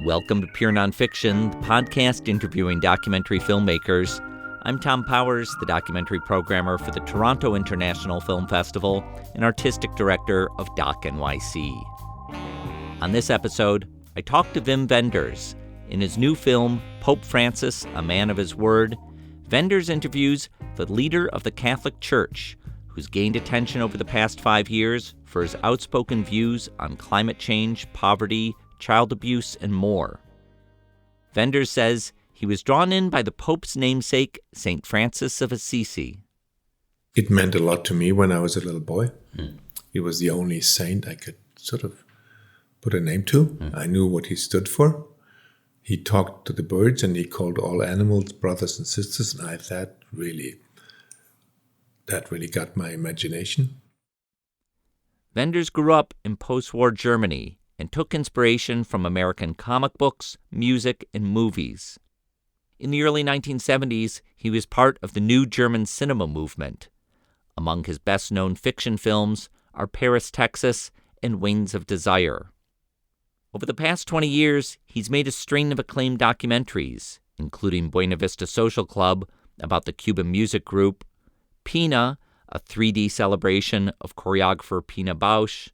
Welcome to Pure Nonfiction, the podcast interviewing documentary filmmakers. I'm Tom Powers, the documentary programmer for the Toronto International Film Festival and artistic director of Doc NYC. On this episode, I talked to Wenders. In his new film, Pope Francis, A Man of His Word, Wenders interviews the leader of the Catholic Church, who's gained attention over the past 5 years for his outspoken views on climate change, poverty, child abuse, and more. Wenders says he was drawn in by the Pope's namesake, St. Francis of Assisi. It meant a lot to me when I was a little boy. He was the only saint I could sort of put a name to. I knew what he stood for. He talked to the birds and he called all animals brothers and sisters, and that really got my imagination. Wenders grew up in post-war Germany and took inspiration from American comic books, music, and movies. In the early 1970s, he was part of the new German cinema movement. Among his best-known fiction films are Paris, Texas, and Wings of Desire. Over the past 20 years, he's made a string of acclaimed documentaries, including Buena Vista Social Club about the Cuban music group, Pina, a 3D celebration of choreographer Pina Bausch,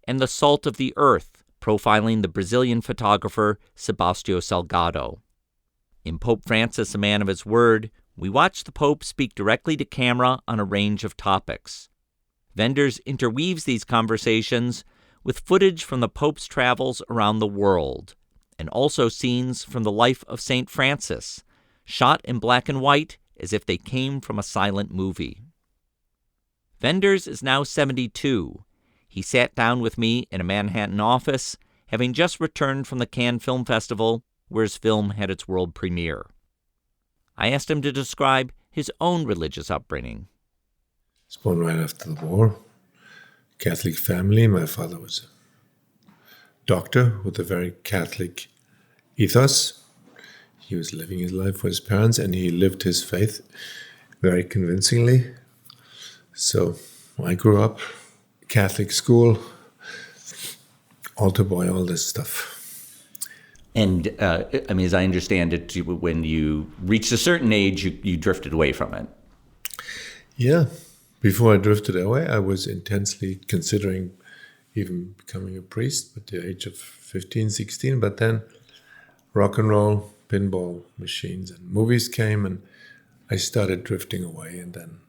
and The Salt of the Earth, profiling the Brazilian photographer Sebastião Salgado. In Pope Francis, A Man of His Word, we watch the Pope speak directly to camera on a range of topics. Wenders interweaves these conversations with footage from the Pope's travels around the world, and also scenes from the life of St. Francis, shot in black and white as if they came from a silent movie. Wenders is now 72. He sat down with me in a Manhattan office, having just returned from the Cannes Film Festival, where his film had its world premiere. I asked him to describe his own religious upbringing. I was born right after the war. Catholic family. My father was a doctor with a very Catholic ethos. He was living his life for his parents, and he lived his faith very convincingly. So I grew up Catholic school, altar boy, all this stuff. And, as I understand it, when you reached a certain age, you drifted away from it. Yeah. Before I drifted away, I was intensely considering even becoming a priest at the age of 15, 16. But then rock and roll, pinball machines, and movies came, and I started drifting away, and then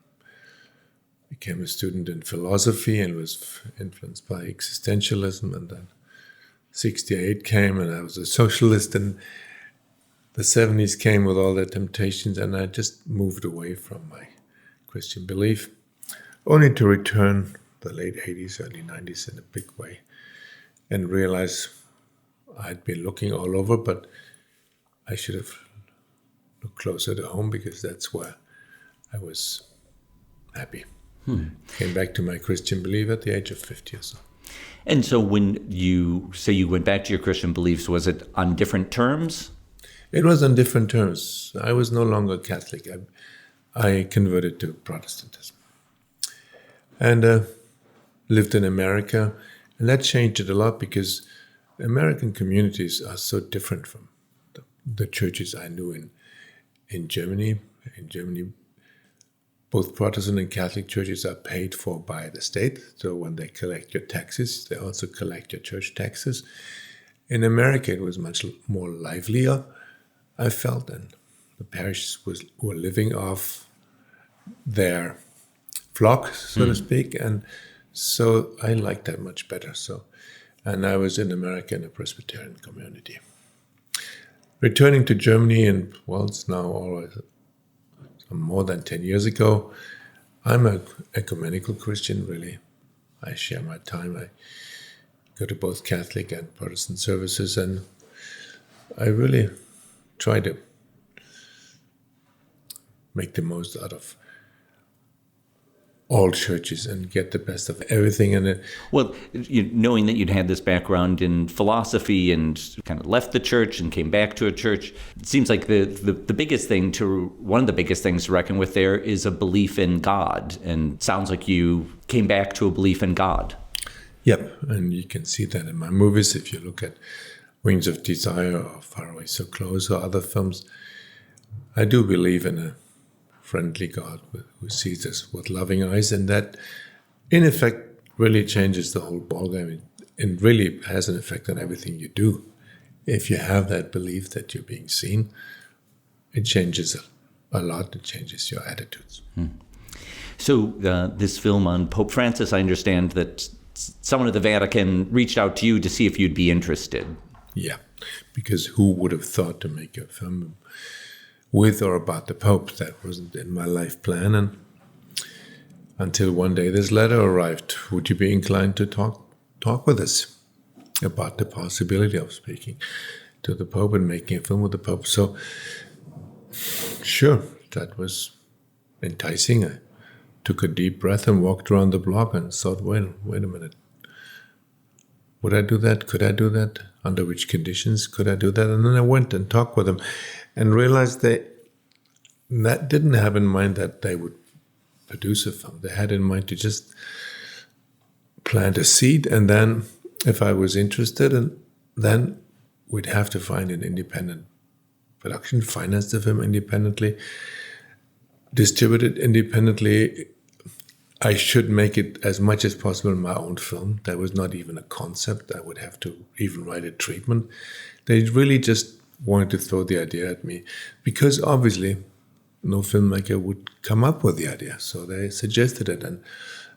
became a student in philosophy and was influenced by existentialism. And then 68 came, and I was a socialist, and the 70s came with all their temptations, and I just moved away from my Christian belief, only to return the late 80s, early 90s in a big way and realize I'd been looking all over, but I should have looked closer to home because that's where I was happy. Came back to my Christian belief at the age of 50 or so. And so when you say you went back to your Christian beliefs, was it on different terms? It was on different terms. I was no longer Catholic. I converted to Protestantism. And lived in America. And that changed it a lot because American communities are so different from the churches I knew in Germany. In Germany, both Protestant and Catholic churches are paid for by the state. So when they collect your taxes, they also collect your church taxes. In America, it was much more livelier, I felt, and the parishes were living off their flock, so to speak. And so I liked that much better. And I was in America in a Presbyterian community. Returning to Germany, and it's now always more than 10 years ago, I'm an ecumenical Christian, really. I share my time. I go to both Catholic and Protestant services, and I really try to make the most out of all churches and get the best of everything. And well, knowing that you'd had this background in philosophy and kind of left the church and came back to a church, it seems like the biggest thing one of the biggest things to reckon with there is a belief in God. And sounds like you came back to a belief in God. Yep, and you can see that in my movies. If you look at Wings of Desire or Far Away So Close or other films, I do believe in a friendly God who sees us with loving eyes, and that, in effect, really changes the whole ballgame. It really has an effect on everything you do. If you have that belief that you're being seen, it changes a lot. It changes your attitudes. So this film on Pope Francis, I understand that someone at the Vatican reached out to you to see if you'd be interested. Yeah, because who would have thought to make a film with or about the Pope? That wasn't in my life plan. And until one day this letter arrived, would you be inclined to talk with us about the possibility of speaking to the Pope and making a film with the Pope? So, sure, that was enticing. I took a deep breath and walked around the block and thought, wait a minute. Would I do that? Could I do that? Under which conditions could I do that? And then I went and talked with them and realized that didn't have in mind that they would produce a film. They had in mind to just plant a seed, and then if I was interested, and then we'd have to find an independent production, finance the film independently, distribute it independently. I should make it as much as possible my own film. That was not even a concept. I would have to even write a treatment. They really just wanted to throw the idea at me because obviously no filmmaker would come up with the idea. So they suggested it, and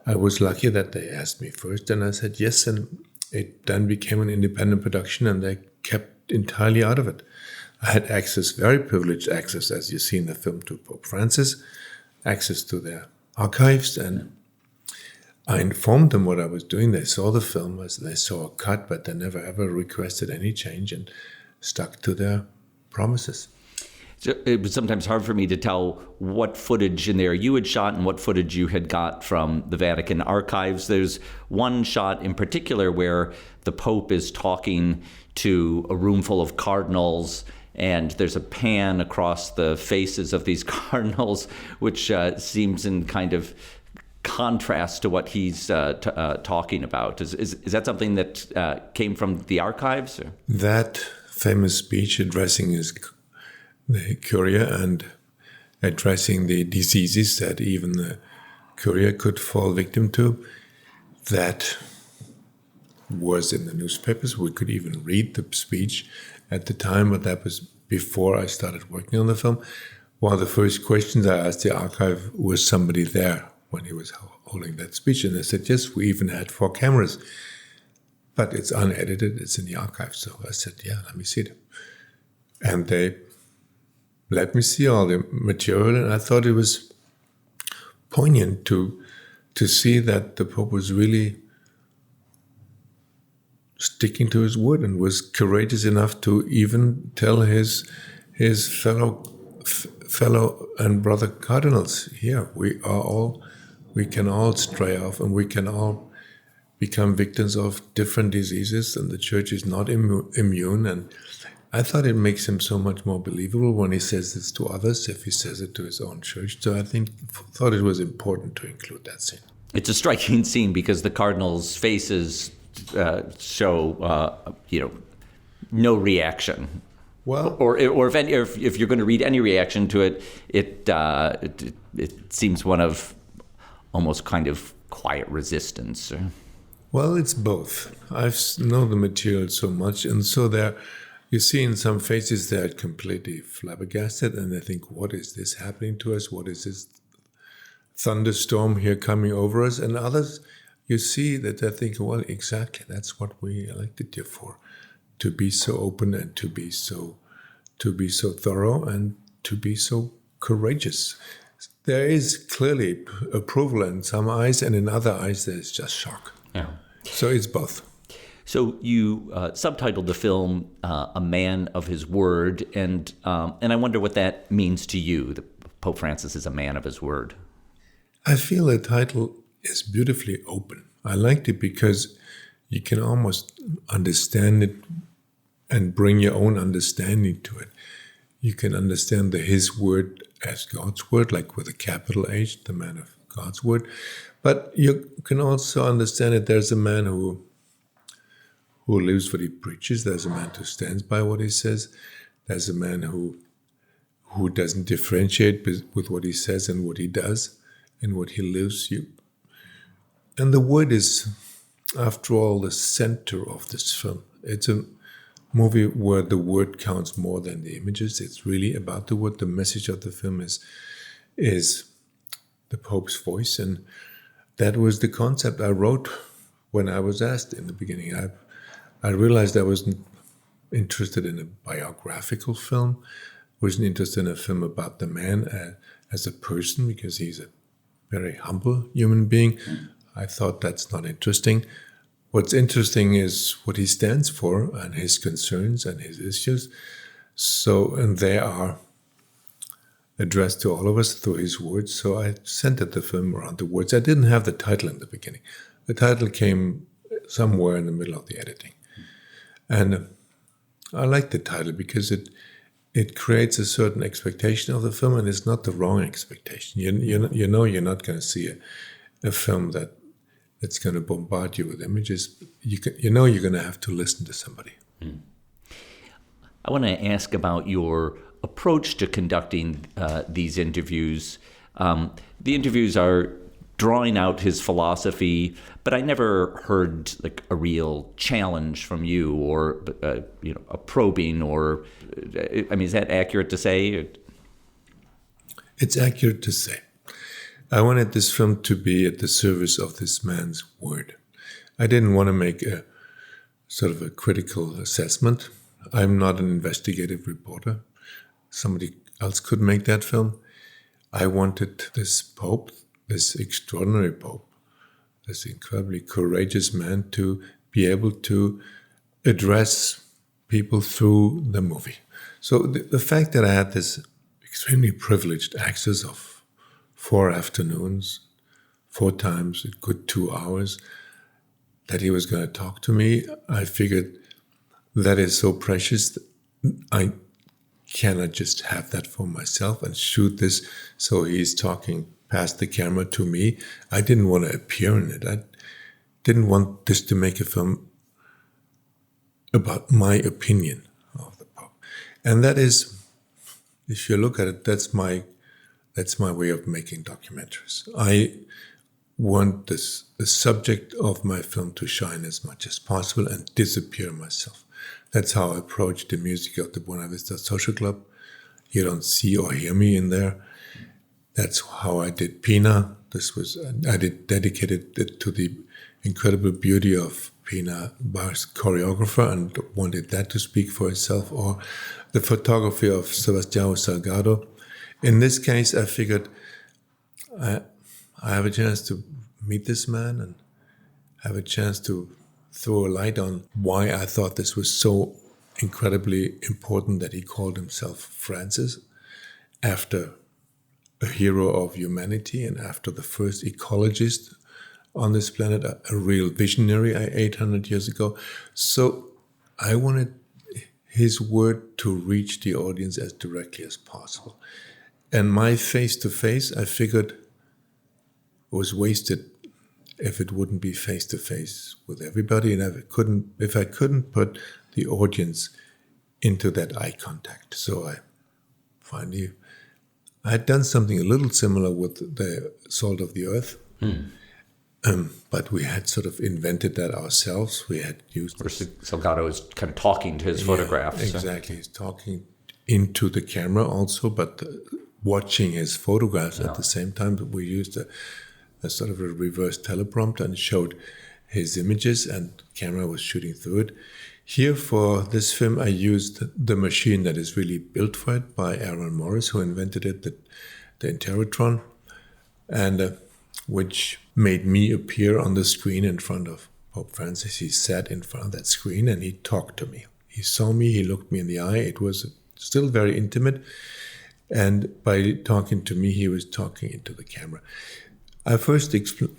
I was lucky that they asked me first, and I said yes, and it then became an independent production, and they kept entirely out of it. I had access, very privileged access, as you see in the film, to Pope Francis, access to their archives, and I informed them what I was doing. They saw the film, they saw a cut, but they never ever requested any change and stuck to their promises. So it was sometimes hard for me to tell what footage in there you had shot and what footage you had got from the Vatican archives. There's one shot in particular where the Pope is talking to a room full of cardinals, and there's a pan across the faces of these cardinals, which seems in kind of contrast to what he's talking about. Is that something that came from the archives? Or? That famous speech addressing the Curia and addressing the diseases that even the Curia could fall victim to, that was in the newspapers. We could even read the speech at the time, but that was before I started working on the film. One of the first questions I asked the archive, was somebody there when he was holding that speech? And they said, yes, we even had 4 cameras. But it's unedited, it's in the archive. So I said, yeah, let me see it. And they let me see all the material, and I thought it was poignant to see that the Pope was really sticking to his word and was courageous enough to even tell his fellow and brother cardinals, here we can all stray off, and we can all become victims of different diseases, and the church is not immune. And I thought it makes him so much more believable when he says this to others if he says it to his own church. So I thought it was important to include that scene. It's a striking scene because the cardinals' faces show, no reaction. Well, or if you're going to read any reaction to it, it seems one of almost kind of quiet resistance. Well, it's both. I know the material so much, and so you see in some faces they're completely flabbergasted, and they think, what is this happening to us? What is this thunderstorm here coming over us? And others, you see that they think, well, exactly, that's what we elected you for, to be so open and to be so thorough and to be so courageous. There is clearly approval in some eyes, and in other eyes there's just shock. Yeah. So it's both. So you subtitled the film "A Man of His Word," and I wonder what that means to you. That Pope Francis is a man of his word. I feel the title is beautifully open. I liked it because you can almost understand it and bring your own understanding to it. You can understand His word as God's word, like with a capital H, the man of God's word. But you can also understand that there's a man who who lives what he preaches. There's a man who stands by what he says. There's a man who doesn't differentiate with what he says and what he does and what he lives. And the word is, after all, the center of this film. It's a movie where the word counts more than the images. It's really about the word. The message of the film is the Pope's voice. And that was the concept I wrote when I was asked in the beginning. I realized I wasn't interested in a biographical film. I wasn't interested in a film about the man as a person, because he's a very humble human being. I thought that's not interesting. What's interesting is what he stands for and his concerns and his issues. And they are addressed to all of us through his words. So I centered the film around the words. I didn't have the title in the beginning. The title came somewhere in the middle of the editing. And I like the title because it creates a certain expectation of the film, and it's not the wrong expectation. You know you're not going to see a film that's going to bombard you with images. You know you're going to have to listen to somebody. I want to ask about your approach to conducting these interviews. The interviews are drawing out his philosophy, but I never heard like a real challenge from you, or a probing, or is that accurate to say? It's accurate to say. I wanted this film to be at the service of this man's word. I didn't want to make a sort of a critical assessment. I'm not an investigative reporter. Somebody else could make that film. I wanted this Pope, this extraordinary Pope, this incredibly courageous man, to be able to address people through the movie. So the fact that I had this extremely privileged access of 4 afternoons, 4 times, a good 2 hours, that he was going to talk to me, I figured that is so precious. I cannot just have that for myself and shoot this so he's talking past the camera to me. I didn't want to appear in it. I didn't want this to make a film about my opinion of the Pope. And that is, if you look at it, that's my way of making documentaries. I want the subject of my film to shine as much as possible and disappear myself. That's how I approach the music of the Buena Vista Social Club. You don't see or hear me in there. That's how I did Pina. I dedicated it to the incredible beauty of Pina Bar's choreographer and wanted that to speak for itself, or the photography of Sebastião Salgado. In this case, I figured I have a chance to meet this man and have a chance to throw a light on why I thought this was so incredibly important that he called himself Francis, after a hero of humanity and after the first ecologist on this planet, a real visionary 800 years ago. So I wanted his word to reach the audience as directly as possible. And my face-to-face, I figured, was wasted if it wouldn't be face-to-face with everybody, and if I couldn't put the audience into that eye contact. So I had done something a little similar with the Salt of the Earth, but we had sort of invented that ourselves. We had used... Or Salgado is kind of talking to his photographs. Exactly. He's talking into the camera also, but watching his photographs at the same time. We used a sort of a reverse teleprompter and showed his images, and the camera was shooting through it. Here for this film, I used the machine that is really built for it by Aaron Morris, who invented it, the Interrotron, and which made me appear on the screen in front of Pope Francis. He sat in front of that screen and he talked to me. He saw me, he looked me in the eye. It was still very intimate. And by talking to me, he was talking into the camera. I first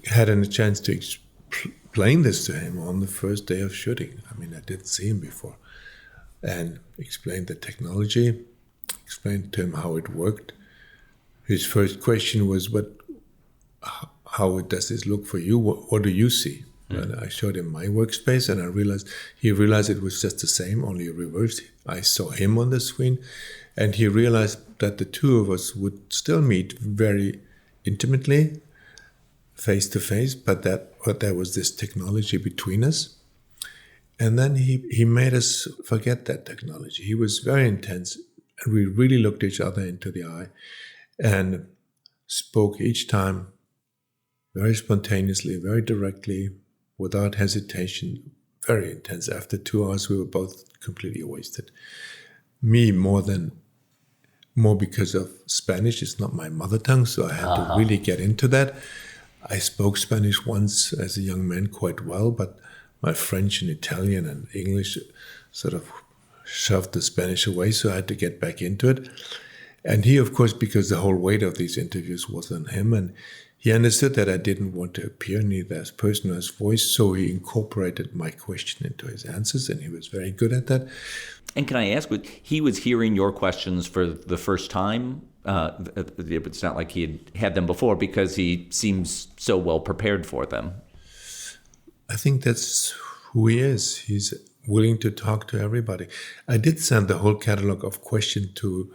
had a chance to explain this to him on the first day of shooting. I didn't see him before. And explained the technology, explained to him how it worked. His first question was, how does this look for you? What do you see? And I showed him my workspace, and he realized it was just the same, only reversed. I saw him on the screen, and he realized that the two of us would still meet very intimately, face to face, but there was this technology between us. And then he made us forget that technology. He was very intense, and we really looked each other into the eye and spoke each time very spontaneously, very directly, without hesitation, very intense. After 2 hours, we were both completely wasted. Me more because of Spanish. It's not my mother tongue, so I had to really get into that. I spoke Spanish once as a young man quite well, but my French and Italian and English sort of shoved the Spanish away, so I had to get back into it. And he, of course, because the whole weight of these interviews was on him, and he understood that I didn't want to appear neither as person nor as voice, so he incorporated my question into his answers, and he was very good at that. And can I ask, he was hearing your questions for the first time? It's not like he had them before, because he seems so well prepared for them. I think that's who he is. He's willing to talk to everybody. I did send the whole catalog of questions to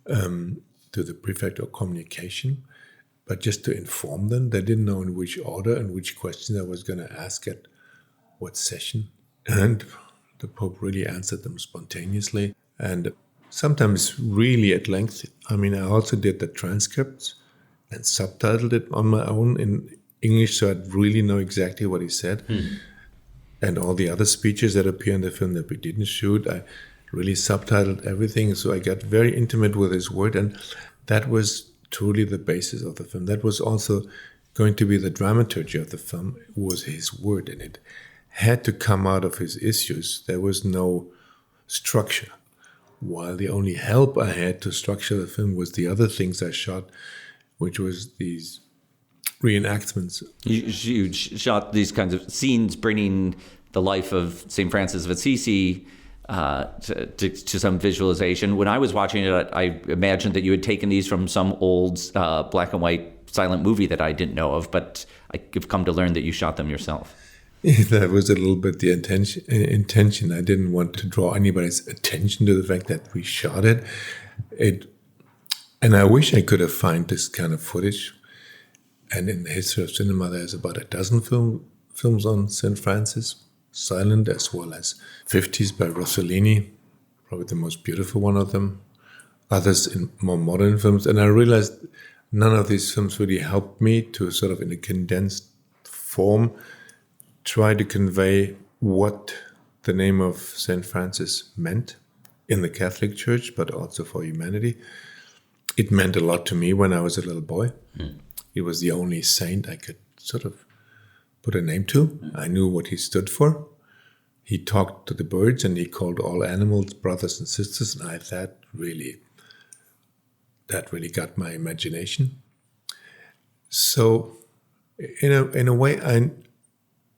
the prefect of communication, but just to inform them. They didn't know in which order and which question I was going to ask at what session. And the Pope really answered them spontaneously and sometimes really at length. I mean, I also did the transcripts and subtitled it on my own in English, so I'd really know exactly what he said. And all the other speeches that appear in the film that we didn't shoot, I really subtitled everything. So I got very intimate with his word, and that was truly the basis of the film. That was also going to be the dramaturgy of the film, was his word, and it had to come out of his issues. There was no structure. While the only help I had to structure the film was the other things I shot, which was these reenactments. You shot these kinds of scenes bringing the life of St. Francis of Assisi to some visualization. When I was watching it, I imagined that you had taken these from some old black and white silent movie that I didn't know of, but I've come to learn that you shot them yourself. That was a little bit the intention. I didn't want to draw anybody's attention to the fact that we shot it. And I wish I could have found this kind of footage. And in the history of cinema, there's about a dozen films on St. Francis, silent as well as 50s by Rossellini, probably the most beautiful one of them. Others in more modern films. And I realized none of these films really helped me to sort of, in a condensed form, try to convey what the name of St. Francis meant in the Catholic Church, but also for humanity. It meant a lot to me when I was a little boy. He was the only saint I could sort of put a name to. I knew what he stood for. He talked to the birds and he called all animals brothers and sisters, and that really got my imagination. So, in a way,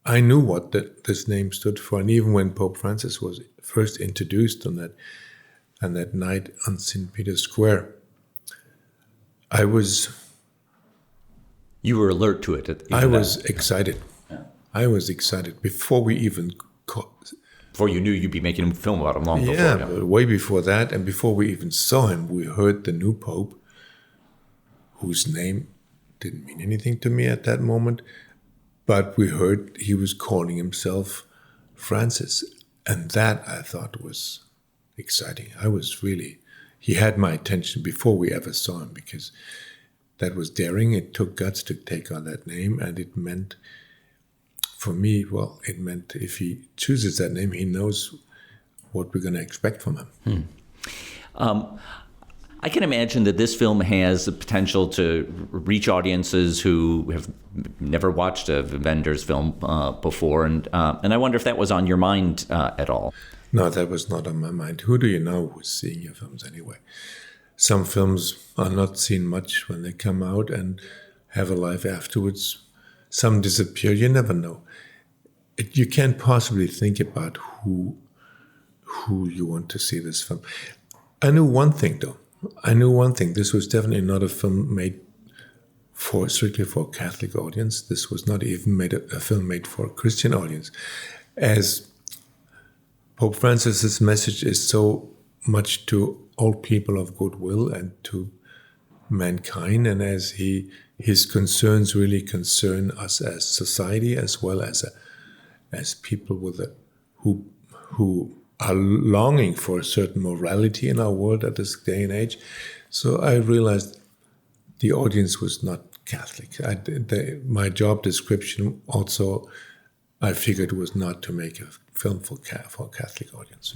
I knew what this name stood for, and even when Pope Francis was first introduced on that night on St. Peter's Square, You were alert to it. I was excited. Yeah. I was excited before we even... Before you knew you'd be making a film about him long before. Yeah, but way before that, and before we even saw him, we heard the new Pope, whose name didn't mean anything to me at that moment, but we heard he was calling himself Francis. And that, I thought, was exciting. He had my attention before we ever saw him, because that was daring. It took guts to take on that name, and it meant, for me, if he chooses that name, he knows what we're going to expect from him. I can imagine that this film has the potential to reach audiences who have never watched a Wenders film before, and I wonder if that was on your mind at all. No, that was not on my mind. Who do you know who's seeing your films anyway? Some films are not seen much when they come out and have a life afterwards. Some disappear. You never know. You can't possibly think about who you want to see this film. I knew one thing, though. This was definitely not a film made strictly for a Catholic audience. This was not even a film made for a Christian audience. As Pope Francis's message is so much to all people of goodwill and to mankind, and as his concerns really concern us as society as well as people who are longing for a certain morality in our world at this day and age. So I realized the audience was not Catholic. My job description also, I figured, was not to make a film for a Catholic audience.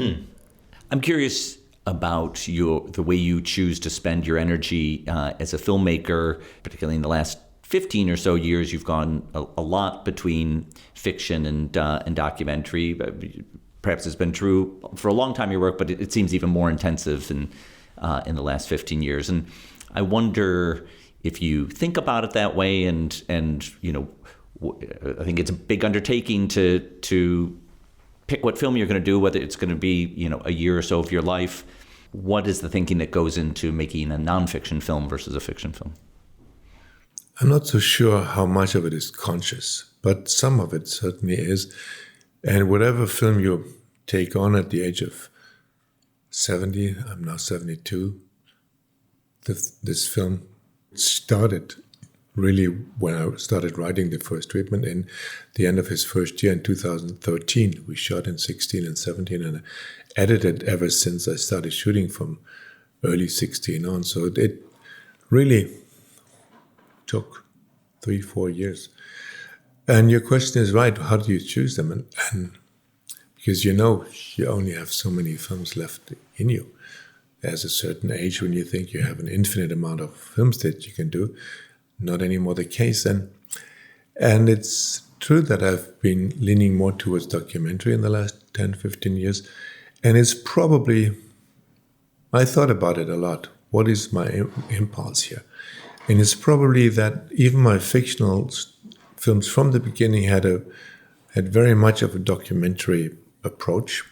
I'm curious about the way you choose to spend your energy as a filmmaker, particularly in the last 15 or so years. You've gone a lot between fiction and documentary. Perhaps it's been true for a long time, your work, but it seems even more intensive in the last 15 years. And I wonder if you think about it that way, and I think it's a big undertaking to pick what film you're going to do, whether it's going to be, a year or so of your life. What is the thinking that goes into making a nonfiction film versus a fiction film? I'm not so sure how much of it is conscious, but some of it certainly is. And whatever film you take on at the age of 70, I'm now 72, this film started really when I started writing the first treatment in the end of his first year in 2013. We shot in 16 and 17 and edited ever since I started shooting from early 16 on. So it really took 3-4 years. And your question is right. How do you choose them? And because you only have so many films left in you. There's a certain age when you think you have an infinite amount of films that you can do. Not anymore the case. And it's true that I've been leaning more towards documentary in the last 10, 15 years. And it's probably, I thought about it a lot. What is my impulse here? And it's probably that even my fictional films from the beginning had very much of a documentary approach.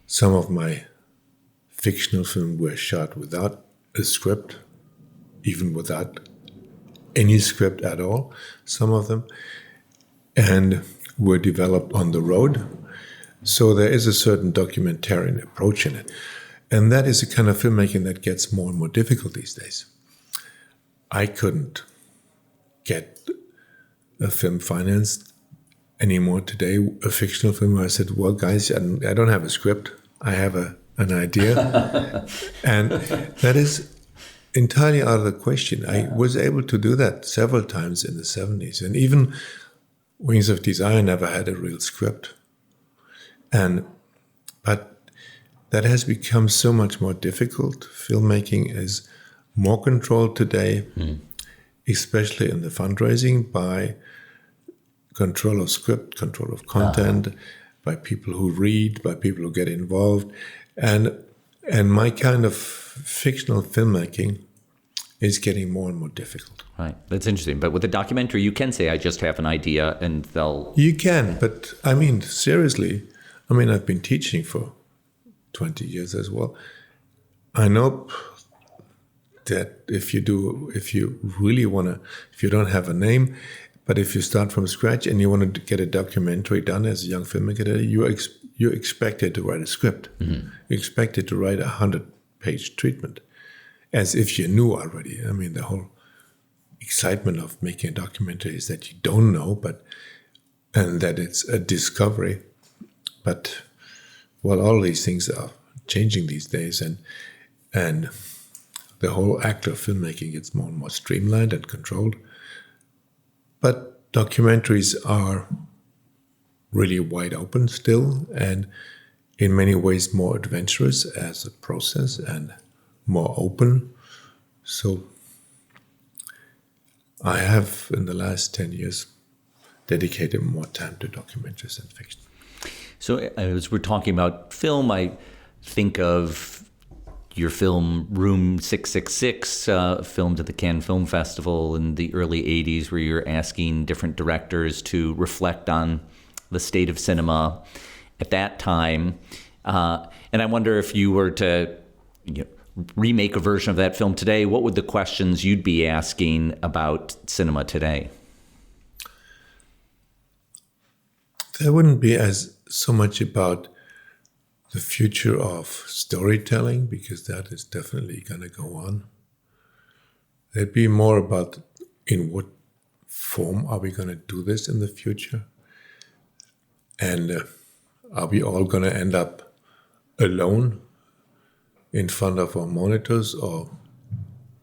Some of my fictional films were shot without a script, even without any script at all, some of them, and were developed on the road. So there is a certain documentarian approach in it. And that is a kind of filmmaking that gets more and more difficult these days. I couldn't get a film financed anymore today, a fictional film where I said, well, guys, I don't have a script. I have an idea. And that is entirely out of the question. I was able to do that several times in the 70s. And even Wings of Desire never had a real script. But that has become so much more difficult. Filmmaking is more controlled today, especially in the fundraising, by control of script, control of content, by people who read, by people who get involved. And my kind of fictional filmmaking is getting more and more difficult. Right. That's interesting. But with a documentary, you can say, I just have an idea, and they'll... You can, but seriously, I've been teaching for 20 years as well. I know that if you really want to, if you don't have a name, but if you start from scratch and you want to get a documentary done as a young filmmaker, you're expected to write a script. You're expected to write a 100-page treatment, as if you knew already. The whole excitement of making a documentary is that you don't know, and that it's a discovery. But all these things are changing these days, and the whole act of filmmaking gets more and more streamlined and controlled. But documentaries are really wide open still, and in many ways more adventurous as a process and more open. So I have, in the last 10 years, dedicated more time to documentaries than fiction. So as we're talking about film, I think of your film Room 666, filmed at the Cannes Film Festival in the early 80s, where you're asking different directors to reflect on the state of cinema at that time. And I wonder if you were to remake a version of that film today, what would the questions you'd be asking about cinema today? There wouldn't be as so much about the future of storytelling, because that is definitely going to go on. There'd be more about in what form are we going to do this in the future? And are we all going to end up alone in front of our monitors or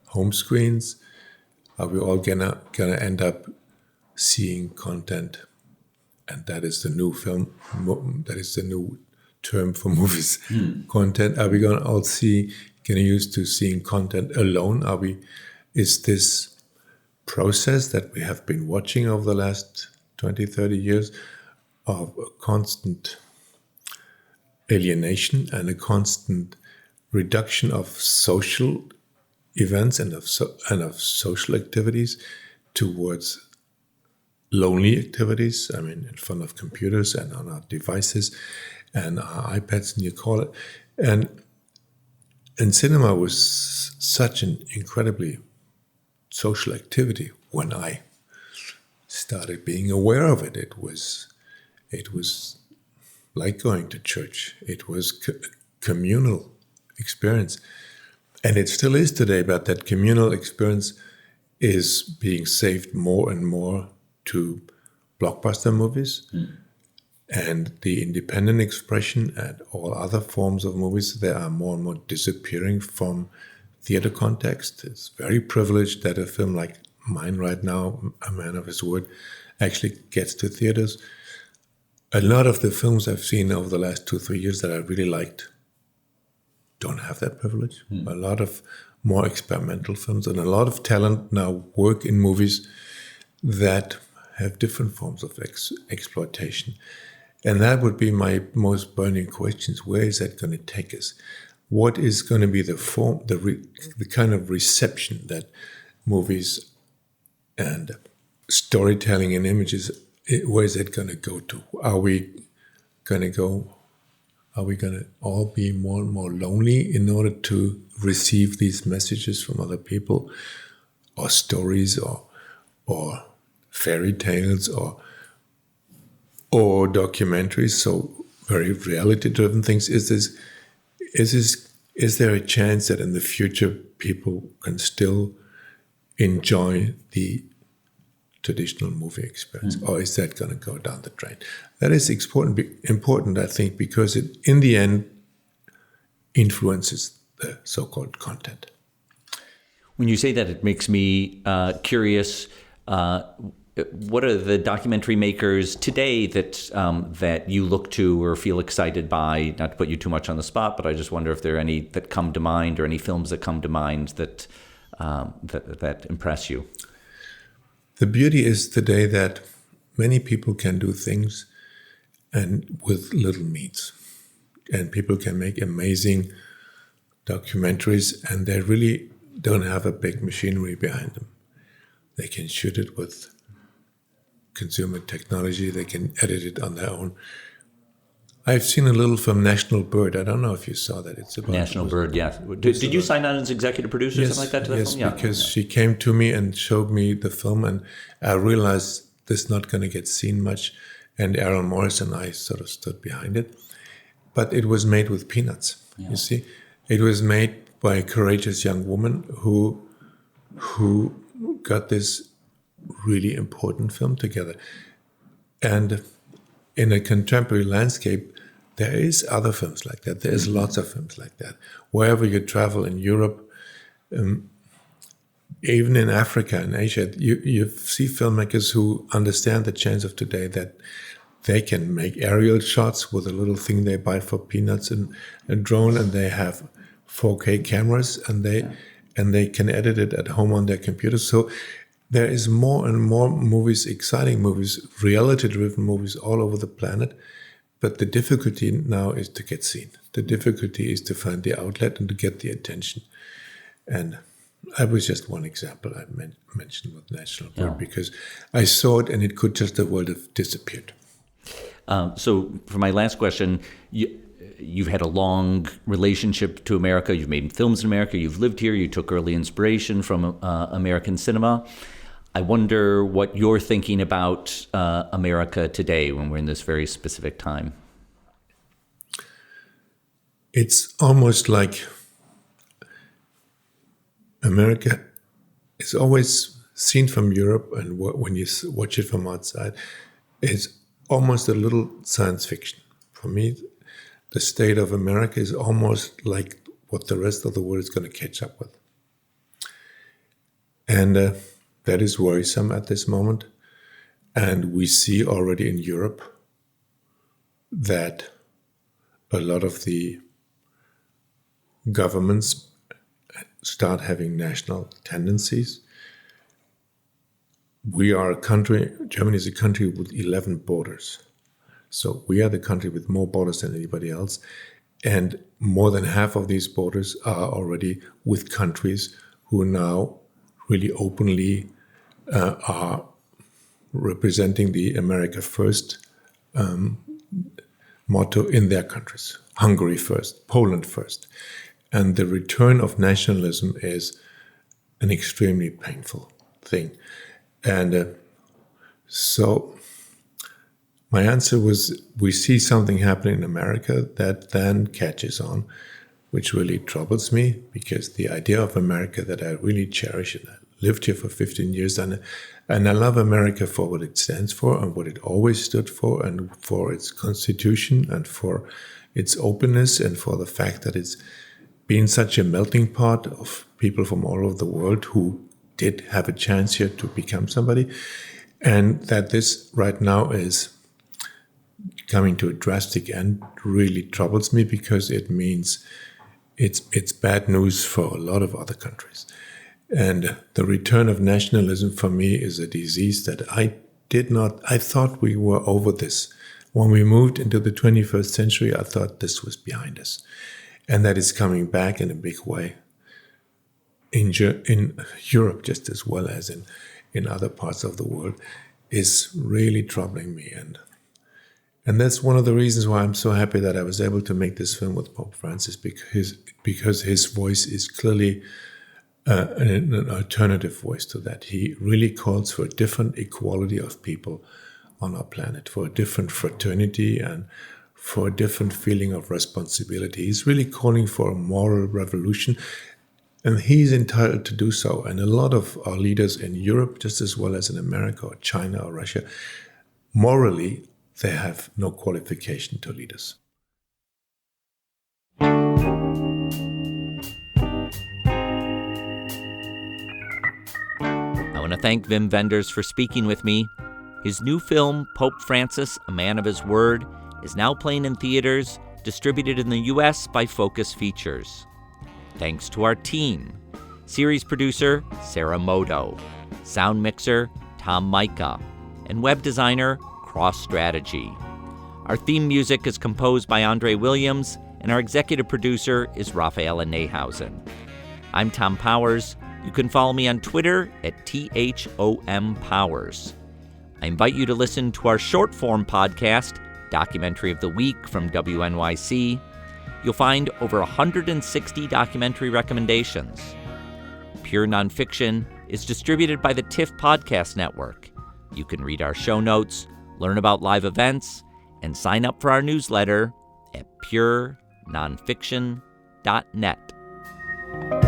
home screens? Are we all gonna end up seeing content? And that is the new film. That is the new term for movies. Content. Are we gonna all get used to seeing content alone? Is this process that we have been watching over the last 20, 30 years of a constant alienation and a constant reduction of social events and of social activities towards lonely activities, I mean, in front of computers and on our devices and our iPads, and you call it. And cinema was such an incredibly social activity when I started being aware of it. It was like going to church. It was communal experience. And it still is today, but that communal experience is being saved more and more to blockbuster movies. And the independent expression and all other forms of movies, they are more and more disappearing from theater context. It's very privileged that a film like mine right now, A Man of His Word, actually gets to theaters. A lot of the films I've seen over the last 2-3 years that I really liked don't have that privilege. A lot of more experimental films and a lot of talent now work in movies that have different forms of exploitation. And that would be my most burning questions. Where is that going to take us? What is going to be the form, the kind of reception that movies and storytelling and images, where is it going to go to? Are we going to all be more and more lonely in order to receive these messages from other people, or stories, or fairy tales, or documentaries? So very reality-driven things. Is there a chance that in the future people can still enjoy the traditional movie experience, or is that going to go down the drain? That is important, I think, because it, in the end, influences the so-called content. When you say that, it makes me curious. What are the documentary makers today that you look to or feel excited by? Not to put you too much on the spot, but I just wonder if there are any that come to mind, or any films that come to mind that impress you. The beauty is today that many people can do things and with little means, and people can make amazing documentaries, and they really don't have a big machinery behind them. They can shoot it with consumer technology. They can edit it on their own. I've seen a little from National Bird. I don't know if you saw that. It's about National Bird, yeah. Did you sign on as executive producer or something like that to that film? Yes, because she came to me and showed me the film, and I realized this is not going to get seen much. And Aaron Morris and I sort of stood behind it. But it was made with peanuts, you see. It was made by a courageous young woman who got this really important film together. And in a contemporary landscape, there is other films like that. There's lots of films like that. Wherever you travel in Europe, even in Africa and Asia, you see filmmakers who understand the chance of today that they can make aerial shots with a little thing they buy for peanuts and a drone, and they have 4K cameras, and they can edit it at home on their computers. So there is more and more movies, exciting movies, reality-driven movies all over the planet. But the difficulty now is to get seen. The difficulty is to find the outlet and to get the attention. And I was just one example I mentioned with National Bird, because I saw it and it could just the world have disappeared. So for my last question, you've had a long relationship to America. You've made films in America. You've lived here. You took early inspiration from American cinema. I wonder what you're thinking about America today when we're in this very specific time. It's almost like America is always seen from Europe, and when you watch it from outside, it's almost a little science fiction. For me, the state of America is almost like what the rest of the world is going to catch up with. And that is worrisome at this moment. And we see already in Europe that a lot of the governments start having national tendencies. We are a country, Germany is a country with 11 borders. So we are the country with more borders than anybody else. And more than half of these borders are already with countries who now really openly are representing the America First motto in their countries. Hungary first, Poland first. And the return of nationalism is an extremely painful thing. And so my answer was, we see something happening in America that then catches on, which really troubles me, because the idea of America that I really cherish, and I lived here for 15 years, and I love America for what it stands for and what it always stood for, and for its constitution and for its openness, and for the fact that it's been such a melting pot of people from all over the world who did have a chance here to become somebody, and that this right now is coming to a drastic end really troubles me, because it means it's bad news for a lot of other countries. And the return of nationalism for me is a disease that I thought we were over this. When we moved into the 21st century, I thought this was behind us. And that is coming back in a big way in Europe, just as well as in other parts of the world, is really troubling me. And that's one of the reasons why I'm so happy that I was able to make this film with Pope Francis, because his voice is clearly an alternative voice to that. He really calls for a different equality of people on our planet, for a different fraternity and for a different feeling of responsibility. He's really calling for a moral revolution, and he's entitled to do so. And a lot of our leaders in Europe, just as well as in America or China or Russia, morally, they have no qualification to lead us. I want to thank Wim Wenders for speaking with me. His new film, Pope Francis, A Man of His Word, is now playing in theaters, distributed in the U.S. by Focus Features. Thanks to our team: series producer Sarah Moto, sound mixer Tom Micah, and web designer Cross Strategy. Our theme music is composed by Andre Williams, and our executive producer is Rafaela Nehausen. I'm Tom Powers. You can follow me on Twitter at THOMPowers. I invite you to listen to our short-form podcast, Documentary of the Week from WNYC. You'll find over 160 documentary recommendations. Pure Nonfiction is distributed by the TIFF Podcast Network. You can read our show notes, learn about live events, and sign up for our newsletter at purenonfiction.net.